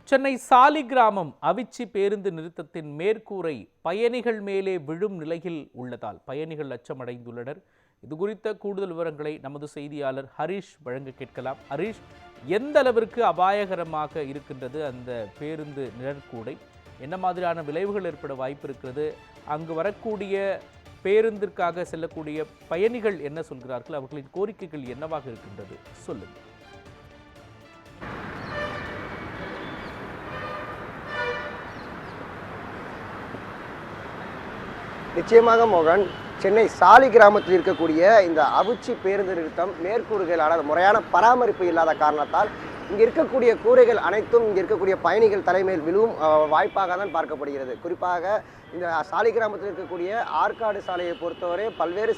சென்னை சாலிகிராமம் அவிச்சி பேருந்து நிறுத்தத்தின் மேற்கூரை பயணிகள் மேலே விழும் நிலையில் உள்ளதால் பயணிகள் அச்சமடைந்துள்ளனர். இது குறித்த கூடுதல் விவரங்களை நமது செய்தியாளர் ஹரிஷ் வழங்க கேட்கலாம். ஹரிஷ், எந்த அளவிற்கு அபாயகரமாக இருக்கின்றது அந்த பேருந்து நிழற்கூடை? என்ன மாதிரியான விளைவுகள் ஏற்பட வாய்ப்பு இருக்கிறது? அங்கு வரக்கூடிய பேருந்திற்காக செல்லக்கூடிய பயணிகள் என்ன சொல்கிறார்கள்? அவர்களின் கோரிக்கைகள் என்னவாக இருக்கின்றது? சொல்லுங்கள். நிச்சயமாக மோகன், சென்னை சாலி கிராமத்தில் இருக்கக்கூடிய இந்த அவிச்சி பேருந்து நிறுத்தம் மேற்கூறுகளான முறையான பராமரிப்பு இல்லாத காரணத்தால் இங்கே இருக்கக்கூடிய கூரைகள் அனைத்தும் இங்கே இருக்கக்கூடிய பயணிகள் தலைமையில் விழுவும் வாய்ப்பாக தான் பார்க்கப்படுகிறது. குறிப்பாக இந்த சாலி கிராமத்தில் இருக்கக்கூடிய ஆற்காடு சாலையை பொறுத்தவரை பல்வேறு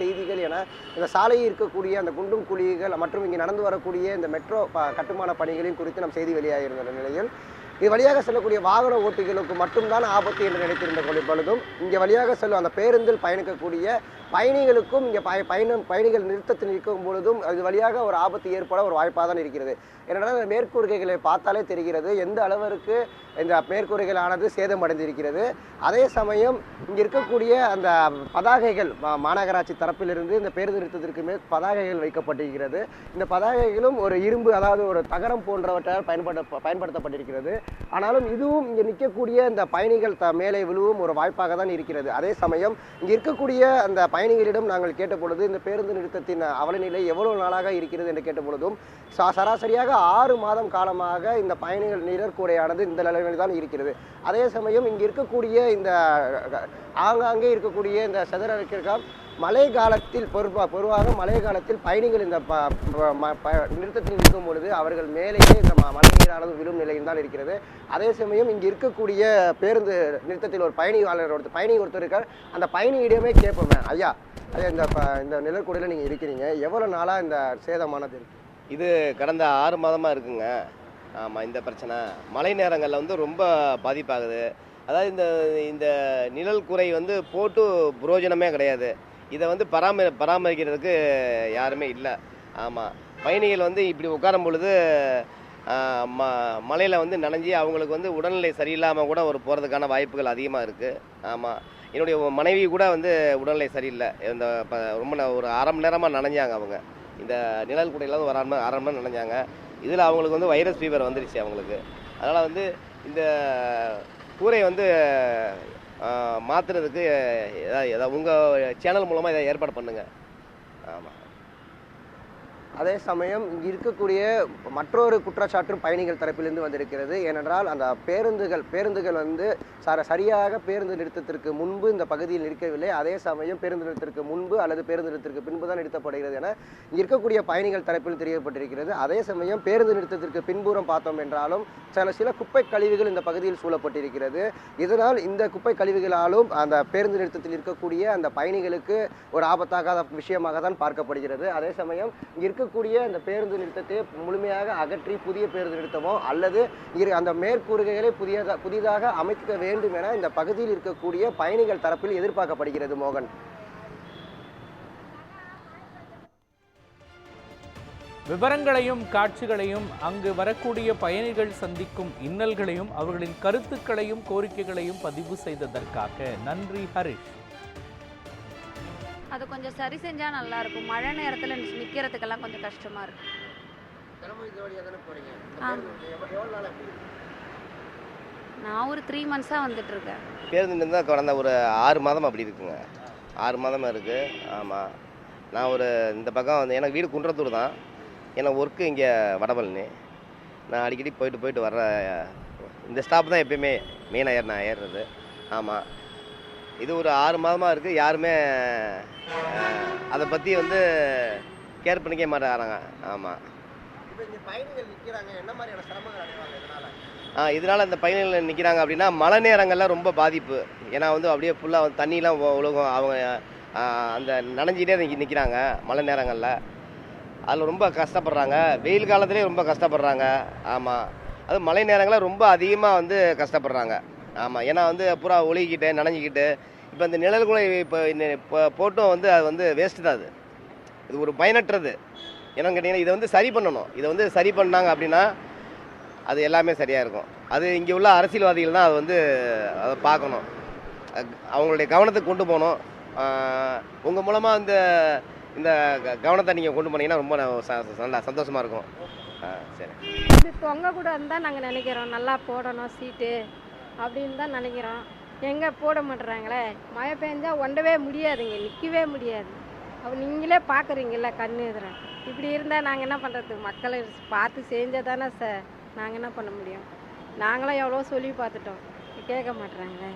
செய்திகள் என இந்த சாலையில் இருக்கக்கூடிய அந்த குண்டும் குழிகள் மற்றும் இங்கே நடந்து வரக்கூடிய இந்த மெட்ரோ கட்டுமான பணிகளின் குறித்து நம் செய்தி வெளியாகியிருந்த நிலையில் இது வழியாக செல்லக்கூடிய வாகன ஓட்டிகளுக்கு மட்டும்தான் ஆபத்து என்று நினைத்திருந்த பொழுதும் இங்கே வழியாக செல்லும் அந்த பேருந்தில் பயணிக்கக்கூடிய பயணிகளுக்கும் இங்கே பயணிகள் நிறுத்தத்தில் இருக்கும் பொழுதும் அது வழியாக ஒரு ஆபத்து ஏற்பட ஒரு வாய்ப்பாக தான் இருக்கிறது. ஏனென்றால் இந்த மேற்கூரைகளை பார்த்தாலே தெரிகிறது எந்த அளவிற்கு இந்த மேற்கூரைகளானது சேதமடைந்திருக்கிறது. அதே சமயம் இங்கே இருக்கக்கூடிய அந்த பதாகைகள் மாநகராட்சி தரப்பிலிருந்து இந்த பேருந்து நிறுத்தத்திற்கு மேல் பதாகைகள் வைக்கப்பட்டிருக்கிறது. இந்த பதாகைகளும் ஒரு இரும்பு, அதாவது ஒரு தகரம் போன்றவற்றால் பயன்படுத்தப்பட்டிருக்கிறது. ஆனாலும் இதுவும் இங்கே நிற்கக்கூடிய இந்த பயணிகள் மேலே விழுவும் ஒரு வாய்ப்பாக தான் இருக்கிறது. அதே சமயம் இங்கே இருக்கக்கூடிய அந்த பயணிகளிடம் நாங்கள் கேட்ட பொழுது இந்த பேருந்து நிறுத்தத்தின் அவலநிலை எவ்வளவு நாளாக இருக்கிறது என்று கேட்ட பொழுதும் சராசரியாக 6 மாதம் காலமாக இந்த பயணிகள் நிழற்கூடையானது இந்த நிலையில் தான் இருக்கிறது. அதே சமயம் இங்கே இருக்கக்கூடிய இந்த ஆங்காங்கே இருக்கக்கூடிய இந்த சதுரக்கிற்கால் மழை காலத்தில் பொதுவாக மழை காலத்தில் பயணிகள் இந்த நிறுத்தத்தில் இருக்கும் பொழுது அவர்கள் மேலேயே இந்த மழை நீரானது விழும் நிலையில் தான் இருக்கிறது. அதே சமயம் இங்கே இருக்கக்கூடிய பேருந்து நிறுத்தத்தில் ஒரு பயணி ஒருத்தர் இருக்கார். அந்த பயணியிடமே கேட்போமே, ஐயா ஐயா இந்த நிழற்கூடையில் நீங்கள் இருக்கிறீங்க, எவ்வளோ நாளாக இந்த சேதமானது இருக்கு? இது கடந்த 6 மாதமாக இருக்குங்க. ஆமாம், இந்த பிரச்சனை மழை நேரங்களில் வந்து ரொம்ப பாதிப்பாகுது. அதாவது இந்த நிழல் குறை வந்து போட்டு புரோஜனமே கிடையாது. இதை வந்து பராமரிக்கிறதுக்கு யாருமே இல்லை. ஆமாம், பயணிகள் வந்து இப்படி உட்காரும் பொழுது மழையில் வந்து நனைஞ்சி அவங்களுக்கு வந்து உடல்நிலை சரியில்லாமல் கூட ஒரு போகிறதுக்கான வாய்ப்புகள் அதிகமாக இருக்குது. ஆமாம், என்னுடைய மனைவி கூட வந்து உடல்நிலை சரியில்லை. இந்த ரொம்ப ஒரு 1/2 மணி நேரமாக நனைஞ்சாங்க. அவங்க இந்த நிழல் குடையில் ஒரு 1/2 மணி நேரம் நனைஞ்சாங்க. இதில் அவங்களுக்கு வந்து வைரஸ் ஃபீவர் வந்துருச்சு அவங்களுக்கு. அதனால் வந்து இந்த கூரை வந்து மாற்றுறதுக்கு ஏதாவது உங்கள் சேனல் மூலமாக இதை ஏற்பாடு பண்ணுங்கள். ஆமாம். அதே சமயம் இங்கே இருக்கக்கூடிய மற்றொரு குற்றச்சாட்டும் பயணிகள் தரப்பிலிருந்து வந்திருக்கிறது. ஏனென்றால் அந்த பேருந்துகள் வந்து சரியாக பேருந்து நிறுத்தத்திற்கு முன்பு இந்த பகுதியில் நிற்கவில்லை. அதே சமயம் பேருந்து நிறுத்தத்திற்கு முன்பு அல்லது பேருந்து நிறுத்தத்திற்கு பின்பு தான் நிறுத்தப்படுகிறது என இங்கே இருக்கக்கூடிய பயணிகள் தரப்பில் தெரியப்பட்டிருக்கிறது. அதே சமயம் பேருந்து நிறுத்தத்திற்கு பின்புறம் பார்த்தோம் என்றாலும் சில குப்பை கழிவுகள் இந்த பகுதியில் சூழப்பட்டிருக்கிறது. இதனால் இந்த குப்பை கழிவுகளாலும் அந்த பேருந்து நிறுத்தத்தில் இருக்கக்கூடிய அந்த பயணிகளுக்கு ஒரு ஆபத்தாகாத விஷயமாக தான் பார்க்கப்படுகிறது. அதே சமயம் இருக்கக்கூடிய அந்த பேருந்து நிறுத்தத்தை முழுமையாக அகற்றி புதிய பேருந்து நிறுத்தமோ அல்லது அந்த மேற்கூறுகளை புதிதாக அமைக்க வேண்டும் என இந்த பகுதியில் இருக்கக்கூடிய பயணிகள் தரப்பில் எதிர்பார்க்கப்படுகிறது. மோகன், விவரங்களையும் காட்சிகளையும் அங்கு வரக்கூடிய பயணிகள் சந்திக்கும் இன்னல்களையும் அவர்களின் கருத்துக்களையும் கோரிக்கைகளையும் பதிவு செய்ததற்காக நன்றி ஹரிஷ். அது கொஞ்சம் சரி செஞ்சால் நல்லாயிருக்கும். மழை நேரத்தில் நிற்கிறதுக்கெல்லாம் கொஞ்சம் கஷ்டமாக இருக்கும். நான் ஒரு 3 மந்த்ஸாக வந்துட்டுருக்கேன். பேருந்து நிறுத்தம் கடந்த ஒரு 6 மாதம் அப்படி இருக்குங்க. 6 மாதமாக இருக்குது. ஆமாம், நான் இந்த பக்கம் வந்து எனக்கு வீடு குன்றத்தூர் தான். எனக்கு ஒர்க்கு இங்கே வடபழனி. நான் அடிக்கடி போயிட்டு வர்ற இந்த ஸ்டாப் தான் எப்பயுமே மெயினாக நான் ஏறுறது. ஆமாம், இது ஒரு 6 மாதமாக இருக்குது. யாருமே அதை பற்றி வந்து கேர் பண்ணிக்க மாட்டேறாங்க. ஆமாம், இதனால் இந்த பயணிகள் நிற்கிறாங்க அப்படின்னா மழை நேரங்களில் ரொம்ப பாதிப்பு. ஏன்னா வந்து அப்படியே ஃபுல்லாக வந்து தண்ணியெலாம் உலகம் அவங்க அந்த நனைஞ்சிட்டே நிற்கிறாங்க மழை நேரங்களில். அதில் ரொம்ப கஷ்டப்படுறாங்க. வெயில் காலத்துலேயே ரொம்ப கஷ்டப்படுறாங்க. ஆமாம், அது மழை நேரங்களில் ரொம்ப அதிகமாக வந்து கஷ்டப்படுறாங்க. ஆமாம், ஏன்னா வந்து பூரா ஒழுகிக்கிட்டு நனைஞ்சிக்கிட்டு இப்போ இந்த நிழல் கூட இப்போ போட்டும் வந்து அது வந்து வேஸ்ட்டு தான். இது ஒரு பயனற்றது. என்னன்னு கேட்டிங்கன்னா இதை வந்து சரி பண்ணணும். இதை வந்து சரி பண்ணாங்க அப்படின்னா அது எல்லாமே சரியாக இருக்கும். அது இங்கே உள்ள அரசியல்வாதிகள் தான் அது வந்து அதை பார்க்கணும், அவங்களுடைய கவனத்துக்கு கொண்டு போகணும். உங்கள் மூலமாக இந்த இந்த கவனத்தை நீங்கள் கொண்டு போனீங்கன்னா ரொம்ப நல்லா சந்தோஷமாக இருக்கும். சரி. இது தொங்கக்கூடாதுன்னு தான் நாங்கள் நினைக்கிறோம். நல்லா போடணும் சீட்டு அப்படின்னு தான் நினைக்கிறோம். எங்கே போட மாட்டுறாங்களே, மழை பெஞ்சா ஒண்டவே முடியாதுங்க, நிற்கவே முடியாது. அப்போ நீங்களே பார்க்குறீங்கள கண்ணு எதிர. இப்படி இருந்தால் நாங்கள் என்ன பண்ணுறது? மக்களை பார்த்து செஞ்சால் தானே சார் நாங்கள் என்ன பண்ண முடியும்? நாங்களும் எவ்வளோ சொல்லி பார்த்துட்டோம், கேட்க மாட்டுறாங்களே.